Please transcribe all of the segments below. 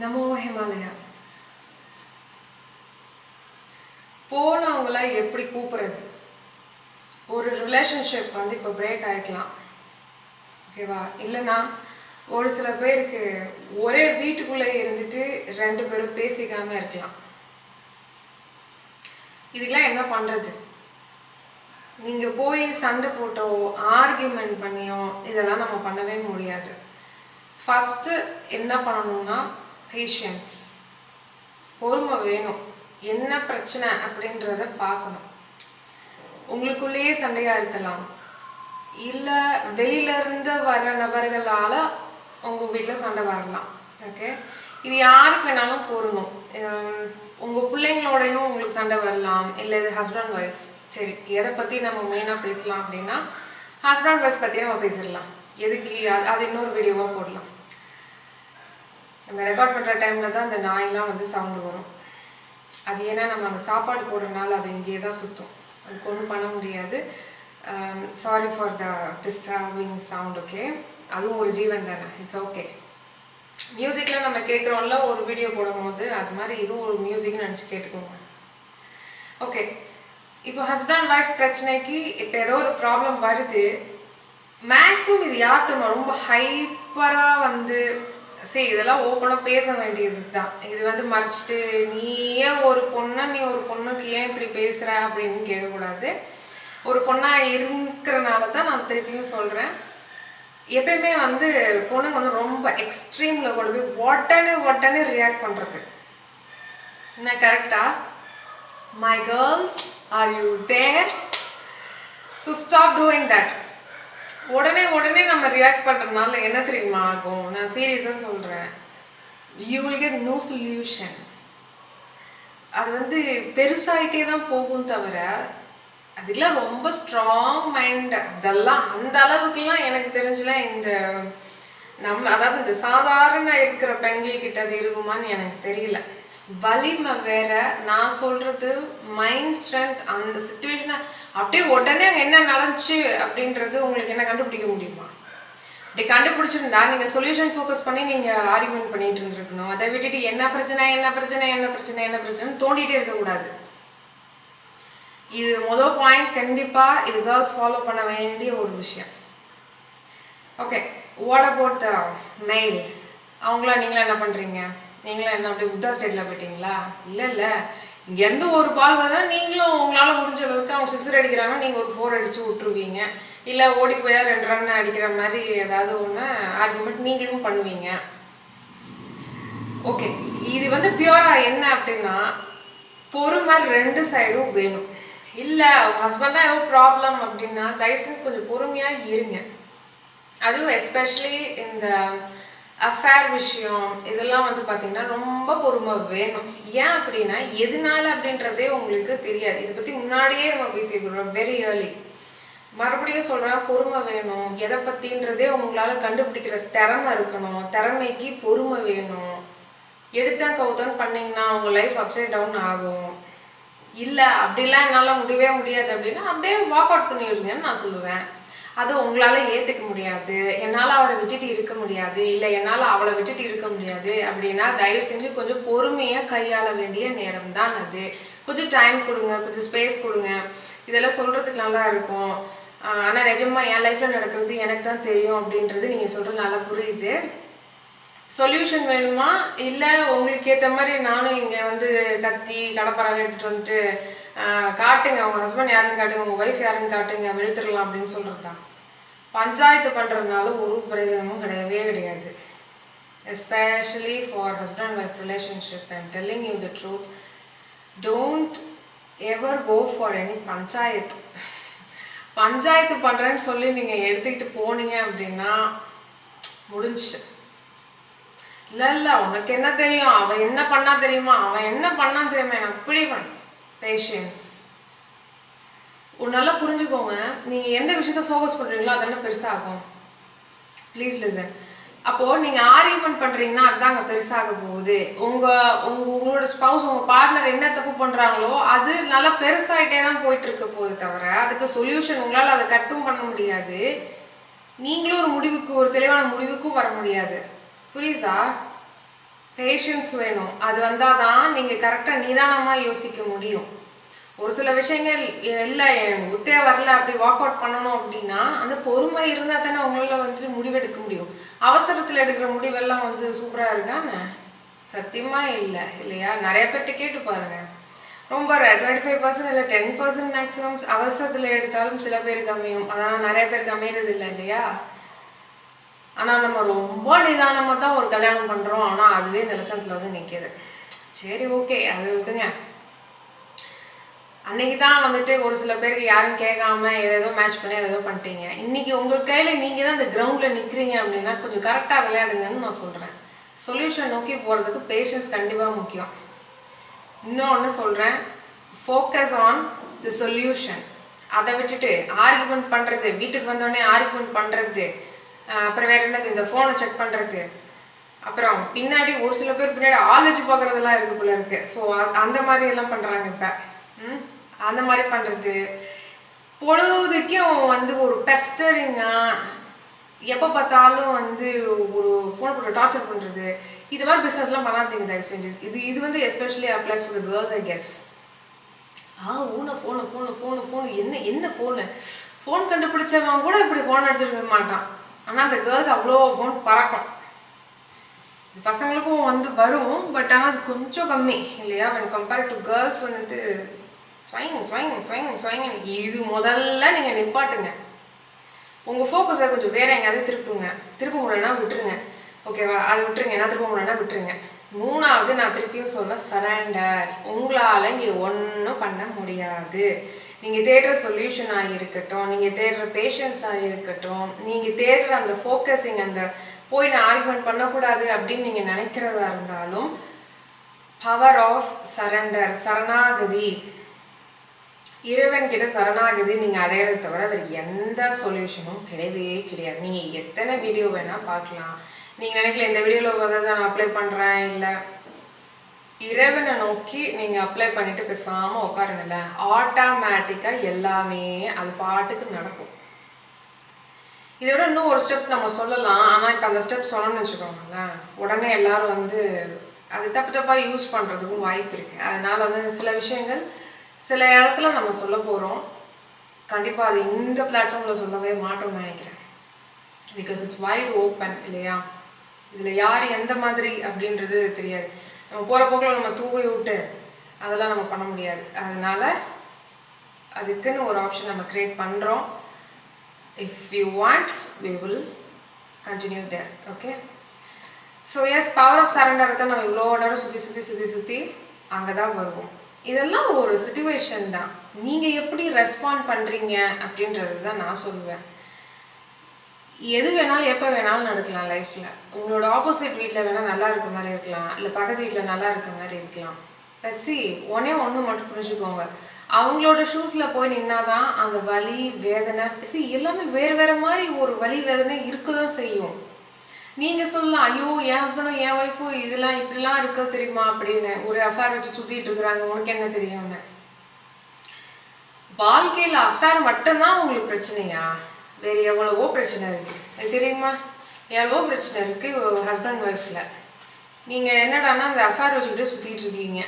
நமோ ஹிமாலயா. போனவங்கள எப்படி கூப்பிடுறது? ஒரு ரிலேஷன்ஷிப் இப்போ பிரேக் ஆகிக்கலாம், ஓகேவா? இல்லைன்னா ஒரு சில பேருக்கு ஒரே வீட்டுக்குள்ளே இருந்துட்டு ரெண்டு பேரும் பேசிக்காம இருக்கலாம். இதுக்கெல்லாம் என்ன பண்ணுறது? நீங்கள் போய் சண்டை போட்டோ ஆர்கியூமெண்ட் பண்ணியோ இதெல்லாம் நம்ம பண்ணவே முடியாது. ஃபஸ்ட்டு என்ன பண்ணணும்னா பேஷன்ஸ், பொறுமை வேணும். என்ன பிரச்சனை அப்படின்றத பார்க்கணும். உங்களுக்குள்ளேயே சண்டையாக இருக்கலாம், இல்லை வெளியிலேருந்து வர நபர்களால் உங்கள் வீட்டில் சண்டை வரலாம். ஓகே, இது யாருக்கு வேணாலும் பொருணும். உங்கள் பிள்ளைங்களோடையும் உங்களுக்கு சண்டை வரலாம், இல்லை இது ஹஸ்பண்ட் ஒய்ஃப். சரி, எதை பற்றி நம்ம மெயினாக பேசலாம் அப்படின்னா ஹஸ்பண்ட் ஒய்ஃப் பற்றி நம்ம பேசிடலாம். எதுக்கு அது இன்னொரு வீடியோவாக போடலாம். நம்ம ரெக்கார்ட் பண்ணுற டைமில் தான் அந்த நாயெல்லாம் சவுண்டு வரும். அது ஏன்னா நம்ம அந்த சாப்பாடு போடுறதுனால அது இங்கேயே தான் சுற்றும். அதுக்கு ஒன்றும் பண்ண முடியாது. Sorry for the disturbing sound. Okay, அதுவும் ஒரு ஜீவன் தானே, இட்ஸ் ஓகே. மியூசிக்கில் நம்ம கேட்குறோம்ல ஒரு வீடியோ போடும்போது, அது மாதிரி இதுவும் ஒரு மியூசிக்னு நினச்சி கேட்டுக்கோங்க. ஓகே, இப்போ ஹஸ்பண்ட் ஒய்ஃப் பிரச்சனைக்கு இப்போ ஏதோ ஒரு ப்ராப்ளம் வருது. மேக்ஸிமம் இது யார்த்தணும் ரொம்ப ஹைப்பராக சரி இதெல்லாம் ஓப்பனாக பேச வேண்டியது தான். இது மறைச்சிட்டு நீயே ஒரு பொண்ணை நீ ஒரு பொண்ணுக்கு ஏன் இப்படி பேசுகிற அப்படின்னு கேட்கக்கூடாது. ஒரு பொண்ணாக இருக்கிறனால தான் நான் திருப்பியும் சொல்கிறேன், எப்பயுமே பொண்ணுங்க ரொம்ப எக்ஸ்ட்ரீமில் கொண்டு போய் உடனே ரியாக்ட் பண்ணுறது. என்ன கரெக்டா? My girls, are you there? So stop doing that. உடனே நம்ம ரியாக்ட் பண்ணுறதுனால என்ன தெரியுமா ஆகும்? நான் சீரியஸாக சொல்கிறேன், you will get no solution. அது பெருசாகிட்டே தான் போகும் தவிர அதுக்கெல்லாம் ரொம்ப ஸ்ட்ராங் மைண்ட் அதெல்லாம் அந்த அளவுக்குலாம் எனக்கு தெரிஞ்சுலாம் அதாவது இந்த சாதாரண இருக்கிற பெண்கள்கிட்ட அது இருக்குமான்னு எனக்கு தெரியல. வலிமை வேற, நான் சொல்றது மைண்ட் ஸ்ட்ரென்த். அந்த சிச்சுவேஷனை அப்படியே உடனே அங்கே என்ன நடந்துச்சு அப்படின்றது உங்களுக்கு என்ன கண்டுபிடிக்க முடியுமா? அப்படி கண்டுபிடிச்சிருந்தா நீங்கள் சொல்யூஷன் ஃபோக்கஸ் பண்ணி நீங்கள் ஆர்கியூமெண்ட் பண்ணிட்டு இருந்துருக்கணும். அதை விட்டுட்டு என்ன பிரச்சனை தோண்டிகிட்டே இருக்கக்கூடாது. இது முதல் பாயிண்ட். கண்டிப்பாக இது கேர்ள்ஸ் ஃபாலோ பண்ண வேண்டிய ஒரு விஷயம். Okay, what about the mail? அவங்களாம் நீங்களாம் என்ன பண்ணுறீங்க? நீங்களாம் என்ன அப்படியே புத்தா ஸ்டேட்டில் போயிட்டீங்களா? இல்லை, இங்கேருந்து ஒரு பால் வந்தா நீங்களும் உங்களால் முடிஞ்ச அளவுக்கு அவங்க 6 அடிக்கிறாங்கன்னா நீங்கள் ஒரு 4 அடித்து விட்டுருவீங்க. இல்லை ஓடி போயா 2 ரன் அடிக்கிற மாதிரி ஏதாவது ஒன்று ஆர்குமெண்ட் நீங்களும் பண்ணுவீங்க. ஓகே, இது பியூராக என்ன அப்படின்னா பொறுமை 2 சைடும் வேணும். இல்லை உங்கள் ஹஸ்பண்ட் தான் ஏதோ ப்ராப்ளம் அப்படின்னா தயவுசெய்து கொஞ்சம் பொறுமையாக இருங்க. அதுவும் எஸ்பெஷலி இந்த அஃபேர் விஷயம் இதெல்லாம் பார்த்தீங்கன்னா ரொம்ப பொறுமை வேணும். ஏன் அப்படின்னா எதனால அப்படின்றதே உங்களுக்கு தெரியாது. இதை பற்றி முன்னாடியே நம்ம பேசிக்கிறோம் வெரி ஏர்லி. மறுபடியும் சொல்கிறேன், பொறுமை வேணும். எதை பற்றின்றதே உங்களால் கண்டுபிடிக்கிற திறமை இருக்கணும். திறமைக்கு பொறுமை வேணும். எடுத்தேன் கவுத்தன் பண்ணிங்கன்னா உங்கள் லைஃப் அப்சைட் டவுன் ஆகும். இல்லை அப்படிலாம் என்னால் முடியவே முடியாது அப்படின்னா அப்படியே வாக் அவுட் பண்ணிடுங்கன்னு நான் சொல்லுவேன். அது உங்களால் ஏற்றுக்க முடியாது, என்னால் அவரை விட்டுட்டு இருக்க முடியாது, இல்லை என்னால் அவளை விட்டுட்டு இருக்க முடியாது அப்படின்னா தயவு செஞ்சு கொஞ்சம் பொறுமையாக கையாள வேண்டிய நேரம் தான் அது. கொஞ்சம் டைம் கொடுங்க, கொஞ்சம் ஸ்பேஸ் கொடுங்க. இதெல்லாம் சொல்கிறதுக்கு நல்லா இருக்கும். ஆனால் நிஜமாக என் லைஃப்பில் நடக்கிறது எனக்கு தான் தெரியும் அப்படின்றது நீங்கள் சொல்கிறது நல்லா புரியுது. சொல்யூஷன் வேணுமா? இல்லை உங்களுக்கு ஏற்ற மாதிரி நானும் இங்கே கத்தி கடப்பறாங்க எடுத்துகிட்டு காட்டுங்க, உங்கள் ஹஸ்பண்ட் யாருன்னு காட்டுங்க, உங்கள் ஒய்ஃப் யாருன்னு காட்டுங்க, வெளுத்துடலாம் அப்படின்னு சொல்கிறது தான். பஞ்சாயத்து பண்ணுறதுனால ஒரு பிரயோஜனமும் கிடையாது. Especially for husband wife relationship. I am telling you the truth. Don't ever go for any panchayat. Panchayat பண்ணுறேன்னு சொல்லி நீங்கள் எடுத்துக்கிட்டு போனீங்க அப்படின்னா முடிஞ்சு. இல்லை உனக்கு என்ன தெரியும், அவன் என்ன பண்ணா தெரியுமா, எனக்கு அப்படி பண்ண. பேஷன்ஸ். ஒரு நல்லா புரிஞ்சுக்கோங்க, நீங்கள் எந்த விஷயத்த ஃபோக்கஸ் பண்ணுறீங்களோ அது என்ன பெருசாகும். Please listen. அப்போது நீங்கள் ஆர்கியூமெண்ட் பண்ணுறீங்கன்னா அதுதான் அங்கே பெருசாக போகுது. உங்களோட ஸ்பவுஸ், உங்கள் பார்ட்னர் என்ன தப்பு பண்ணுறாங்களோ அது நல்லா பெருசாகிட்டே தான் போயிட்டுருக்க போகுது தவிர அதுக்கு சொல்யூஷன் உங்களால் அதை கட்டும் பண்ண முடியாது. நீங்களும் ஒரு தெளிவான முடிவுக்கும் வர முடியாது. புரியுதா? பேஷன்ஸ் வேணும். அது வந்தால் தான் நீங்கள் கரெக்டாக நிதானமாக யோசிக்க முடியும். ஒரு சில விஷயங்கள் இல்லை எனக்கு ஒத்தே வரல அப்படி வாக் அவுட் பண்ணணும் அப்படின்னா அந்த பொறுமை இருந்தால் தானே உங்களால் வந்து முடிவெடுக்க முடியும். அவசரத்தில் எடுக்கிற முடிவெல்லாம் வந்து சூப்பராக இருக்கான்னு சத்தியமாக இல்லை இல்லையா? நிறைய பேர்கிட்ட கேட்டு பாருங்கள். ரொம்ப 25% இல்லை 10% மேக்ஸிமம் அவசரத்தில் எடுத்தாலும் சில பேருக்கு அமையும். அதனால் நிறைய பேருக்கு அமையிறது இல்லை இல்லையா? ஆனால் நம்ம ரொம்ப நிதானமாக தான் ஒரு கல்யாணம் பண்ணுறோம். ஆனால் அதுவே இந்த லட்சணத்தில் வந்து நிற்கிது. சரி ஓகே, அது விடுங்க. அன்னைக்கு தான் வந்துட்டு ஒரு சில பேருக்கு யாரும் கேட்காம ஏதோ மேட்ச் பண்ணி ஏதோ பண்ணிட்டீங்க. இன்னைக்கு உங்கள் கையில் நீங்கள் தான் இந்த கிரவுண்டில் நிற்கிறீங்க அப்படின்னா கொஞ்சம் கரெக்டாக விளையாடுங்கன்னு நான் சொல்கிறேன். சொல்யூஷன் நோக்கி போகிறதுக்கு பேஷன்ஸ் கண்டிப்பாக முக்கியம். இன்னொன்று சொல்கிறேன், ஃபோக்கஸ் ஆன் தி சொல்யூஷன். அதை விட்டுட்டு ஆர்குமெண்ட் பண்ணுறது, வீட்டுக்கு வந்தோடனே ஆர்குமெண்ட் பண்ணுறது, அப்புறம் வேறு என்னது இந்த ஃபோனை செக் பண்ணுறது, அப்புறம் பின்னாடி ஒரு சில பேர் பின்னாடி ஆள் வச்சு பார்க்குறதெல்லாம் இருக்குது போல இருக்குது. ஸோ அந்த மாதிரி எல்லாம் பண்ணுறாங்க இப்போ. அந்த மாதிரி பண்ணுறது, பொழுதுக்கும் வந்து ஒரு பெஸ்டரிங்காக எப்போ பார்த்தாலும் வந்து ஒரு ஃபோன் போட்டு டார்ச்சர் பண்ணுறது, இது மாதிரி பிஸ்னஸ்லாம் பண்ணாதீங்க தயவு செஞ்சு. இது வந்து especially applies for the girls I guess. Phone என்ன ஃபோன் கண்டுபிடிச்சவன் கூட இப்படி ஃபோன் அடிச்சிருக்க மாட்டான். ஆனால் அந்த கேர்ள்ஸ் அவ்வளோ ஃபோன் பறக்கும். பசங்களுக்கும் வந்து வரும், பட் ஆனால் அது கொஞ்சம் கம்மி இல்லையா? when compared to கேர்ள்ஸ் வந்துட்டு ஸ்வைங். இது முதல்ல நீங்கள் நிப்பாட்டுங்க. உங்கள் ஃபோக்கஸை கொஞ்சம் வேற எங்கேயாவது திருப்ப முடியலன்னா விட்டுருங்க. ஓகேவா? அது விட்டுருங்க. என்ன திருப்ப முடியலன்னா விட்டுருங்க. மூணாவது நான் திருப்பியும் சொல்ல, சரண்டர். உங்களால் இங்கே ஒன்றும் பண்ண முடியாது. நீங்கள் தேடுற சொல்யூஷனாக இருக்கட்டும், நீங்கள் தேடுற பேஷன்ஸாக இருக்கட்டும், நீங்கள் தேடுற அந்த ஃபோக்கஸிங், அந்த போய் நான் ஆர்குமெண்ட் பண்ணக்கூடாது அப்படின்னு நீங்கள் நினைக்கிறதா இருந்தாலும், பவர் ஆஃப் சரண்டர், சரணாகதி, இறைவன்கிட்ட சரணாகதி நீங்கள் அடையிறத தவிர வேறு எந்த சொல்யூஷனும் கிடையவே கிடையாது. நீங்கள் எத்தனை வீடியோ வேணால் பார்க்கலாம். நீங்கள் நினைக்கல இந்த வீடியோவில் வந்து நான் அப்ளை பண்ணுறேன், இல்லை இறைவனை நோக்கி நீங்கள் அப்ளை பண்ணிவிட்டு பேசாமல் உட்காருங்கல்ல, ஆட்டோமேட்டிக்காக எல்லாமே அது பாட்டுக்கு நடக்கும். இதை விட இன்னும் ஒரு ஸ்டெப் நம்ம சொல்லலாம். ஆனால் இப்போ அந்த ஸ்டெப் சொல்லணும்னு வச்சுக்கோங்களேன், உடனே எல்லாரும் வந்து அது தப்பாக யூஸ் பண்ணுறதுக்கும் வாய்ப்பு இருக்குது. அதனால் வந்து சில விஷயங்கள் சில இடத்துல நம்ம சொல்ல போகிறோம். கண்டிப்பாக அது இந்த பிளாட்ஃபார்மில் சொல்லவே மாட்டோம்னு நினைக்கிறேன். பிகாஸ் இட்ஸ் வைட் ஓப்பன் இல்லையா? இதில் யார் எந்த மாதிரி அப்படின்றது தெரியாது. நம்ம போகிற போக்கில் நம்ம தூவி விட்டு அதெல்லாம் நம்ம பண்ண முடியாது. அதனால அதுக்குன்னு ஒரு ஆப்ஷன் நம்ம க்ரியேட் பண்ணுறோம். If you want we will continue there. Okay, so yes, power of surrender தான் நம்ம இவ்வளோ நேரம் சுற்றி அங்கே தான் வருவோம். இதெல்லாம் ஒரு சிச்சுவேஷன் தான். நீங்கள் எப்படி ரெஸ்பாண்ட் பண்ணுறீங்க அப்படின்றது தான் நான் சொல்லுவேன். எது வேணாலும் எப்போ வேணாலும் நடக்கலாம் லைஃப்பில். உங்களோட ஆப்போசிட் வீட்டில் வேணால் நல்லா இருக்க மாதிரி இருக்கலாம், இல்லை பக்கத்து வீட்டில் நல்லா இருக்க மாதிரி இருக்கலாம். சி ஒன்னே ஒன்று மட்டும் புரிஞ்சுக்கோங்க, அவங்களோட ஷூஸில் போய் நின்னாதான் அந்த வலி வேதனை எல்லாமே வேறு மாதிரி ஒரு வலி வேதனை இருக்க தான் செய்யும். நீங்கள் சொல்லலாம், ஐயோ என் ஹஸ்பண்டும் என் ஒய்ஃபும் இதெல்லாம் இப்படிலாம் இருக்க தெரியுமா அப்படின்னு, ஒரு அஃபேர் வச்சு சுற்றிட்டு இருக்கிறாங்க, உனக்கு என்ன தெரியும்னு. வாழ்க்கையில் அஃபேர் மட்டும்தான் உங்களுக்கு பிரச்சனையா? வேறு எவ்வளவோ பிரச்சனை இருக்குது, அது தெரியுமா? எவ்வளவோ பிரச்சனை இருக்குது ஹஸ்பண்ட் ஒய்ஃபில். நீங்கள் என்னடானா அந்த அஃபேர் வச்சுக்கிட்டு சுற்றிட்டு இருக்கீங்க.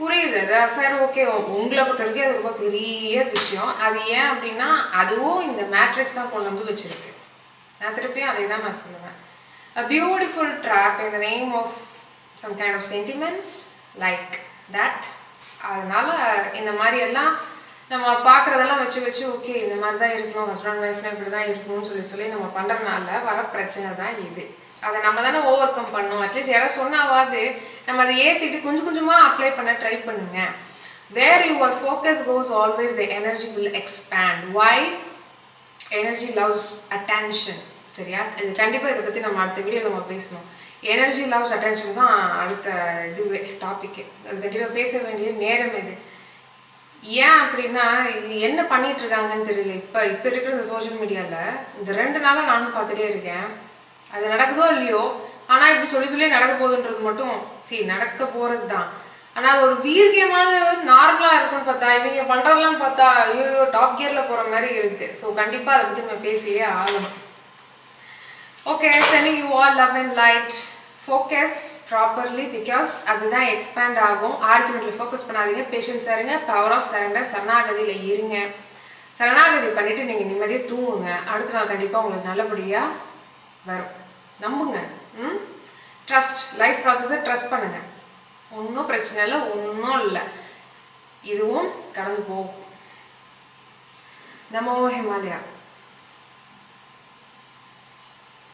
புரியுது, அது அஃபேர் ஓகே, உங்களை பொறுத்த வரைக்கும் அது ரொம்ப பெரிய விஷயம். அது ஏன் அப்படின்னா அதுவும் இந்த மேட்ரிக்ஸ் தான் கொண்டு வந்து வச்சுருக்கு. நான் திருப்பியும் அதை தான் நான் சொல்லுவேன். A beautiful trap in the name of some kind of sentiments like that. அதனால இந்த மாதிரி எல்லாம் நம்ம பார்க்குறதெல்லாம் வச்சு ஓகே இந்த மாதிரி தான் இருக்கணும், ஹஸ்பண்ட் ஒய்ஃப்னா இப்படி தான் இருக்கணும்னு சொல்லி நம்ம பண்ணுறதுனால வர பிரச்சனை தான் இது. அதை நம்ம தானே ஓவர் கம் பண்ணோம். அட்லீஸ்ட் யாராவது சொன்னாவது நம்ம அதை ஏற்றிட்டு கொஞ்சம் கொஞ்சமாக அப்ளை பண்ண ட்ரை பண்ணுங்க. Where your focus goes always the energy will expand. Why? Energy loves attention. சரியா? இது கண்டிப்பாக இதை பற்றி நம்ம அடுத்த வீடியோ நம்ம பேசணும். எனர்ஜி லவ்ஸ் அட்டென்ஷன் தான் அடுத்த இதுவே டாபிக்கு. அது கண்டிப்பாக பேச வேண்டிய நேரம் இது. ஏன் அப்படின்னா இது என்ன பண்ணிட்டு இருக்காங்கன்னு தெரியல. இப்போ இருக்கிற இந்த சோஷியல் மீடியாவில் இந்த 2 நாளாக நானும் பார்த்துட்டே இருக்கேன். அது நடக்குதோ இல்லையோ, ஆனால் இப்படி சொல்லி நடக்க போகுதுன்றது மட்டும் நடக்க போகிறது தான். ஆனால் அது ஒரு வீரியமாவது நார்மலாக இருக்குன்னு பார்த்தா இவங்க பண்ணுறதெல்லாம் பார்த்தா ஐயோ டாப் கியரில் போகிற மாதிரி இருக்குது. ஸோ கண்டிப்பாக அதை பற்றி நம்ம பேசியே ஆகணும். Okay, sending you all love and light focus properly, because அதுதான் எக்ஸ்பேண்ட் ஆகும். ஆர்குமெண்ட்டில் ஃபோக்கஸ் பண்ணாதீங்க, பேஷன்ஸாக இருங்க, பவர் ஆஃப் சரண்டர், சரணாகதியில் இருங்க. சரணாகதி பண்ணிவிட்டு நீங்கள் நிம்மதியாக தூங்குங்க. அடுத்த நாள் கண்டிப்பாக உங்களுக்கு நல்லபடியாக வரும். நம்புங்க. ட்ரஸ்ட், லைஃப் ப்ராசஸை ட்ரஸ்ட் பண்ணுங்கள். ஒன்றும் பிரச்சனை இல்லை, ஒன்றும் இல்லை, இதுவும் கடந்து போகும். நமோ ஹிமாலயா.